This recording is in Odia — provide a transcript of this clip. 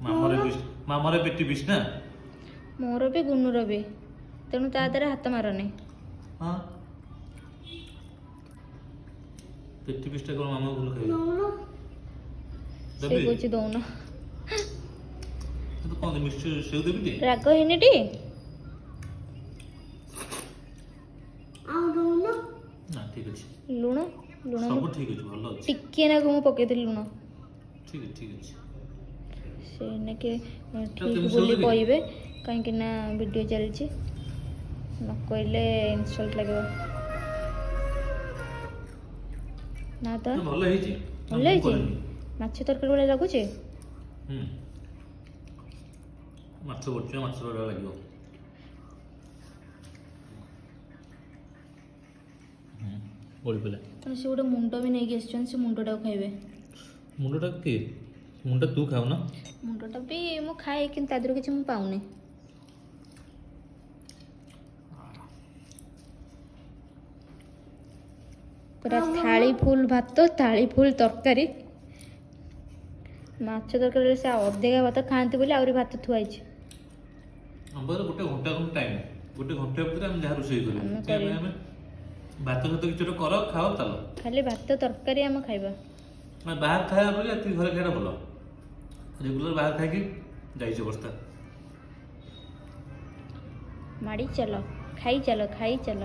ମାମର ପେଟି ପିସ୍ ନା ମୋର ବି ଗୁନୁର ବି, ତେଣୁ ତା ଦେହରେ ହାତ ମାରନି। ହଁ ପେଟି ପିସ୍ଟା କ'ଣ ମାମା ଭଲ ଖାଇବେ? ସେ କହୁଛି ଦଉନ। କ'ଣ ମିକ୍ସଚର ସେଉ ଦେବି ଟି? ରାଗ ହେଇନି ଟି? ନା ଠିକ୍ ଅଛି। ଲୁଣ ଲୁଣ ସବୁ ଠିକ୍ ଅଛି, ଭଲ ଅଛି। ଟିକେ ନାକୁ ମୁଁ ପକେଇଥିଲି ଲୁଣ। ଠିକ୍ ଅଛି ଠିକ୍ ଅଛି। ସେ ନାକି ଠିକ୍ ବୋଲି କହିବେ, କାହିଁକି ନା ଭିଡ଼ିଓ ଚାଲିଛି, ନ କହିଲେ ଇନସଲ୍ଟ ଲାଗିବ ନା। ତ ଭଲ ହେଇଛି, ଭଲ ହେଇଛି। ମାଛ ତରକାରୀ ଭଳିଆ ଲାଗୁଛି। ମାଛ ପଡୁଛି, ମାଛ ଭଳିଆ ଲାଗିବ। ପଡ଼ିପିଲା ସେ ଗୋଟେ ମୁଣ୍ଡ ବି ନେଇକି ଆସିଛନ୍ତି, ସେ ମୁଣ୍ଡଟାକୁ ଖାଇବେ। ମୁଣ୍ଡଟା କିଏ? ମୁଣ୍ଡଟା ତୁ ଖାଉ ନା? ମୁଣ୍ଡଟା ବି ମୁଁ ଖାଏ, କିନ୍ତୁ ତା ଦେହରୁ କିଛି ମୁଁ ପାଉନି। ପୁରା ଥାଳି ଫୁଲ ଭାତ, ଥାଳି ଫୁଲ ତରକାରୀ। ମାଛ ତରକାରୀରେ ସେ ଅଧିକା ଭାତ ଖାଆନ୍ତି ବୋଲି ଆହୁରି ଭାତ ଥୁଆ ହେଇଛି। ଆମର ଗୋଟେ ଘଣ୍ଟା ଟାଇମ୍, ଗୋଟେ ଘଣ୍ଟା ଭିତରେ ଆମେ ଯାହା ରୋଷେଇ କରିବୁ। ଆମେ ଭାତ ସହିତ କିଛି ଗୋଟେ କର, ଖାଅ, ଚାଲ। ଖାଲି ଭାତ ତରକାରୀ ଆମେ ଖାଇବା। ବାହାର ଖାଇବା ବୋଲି ଏତିକି ଘରେ ଖାଇବା ଭଲ। ରେଗୁଲାର ବାହାର ଖାଇକି ଯାଇଛି ଅବସ୍ଥା। ମାଡ଼ି ଚାଲ, ଖାଇ ଚାଲ, ଖାଇ ଚାଲ।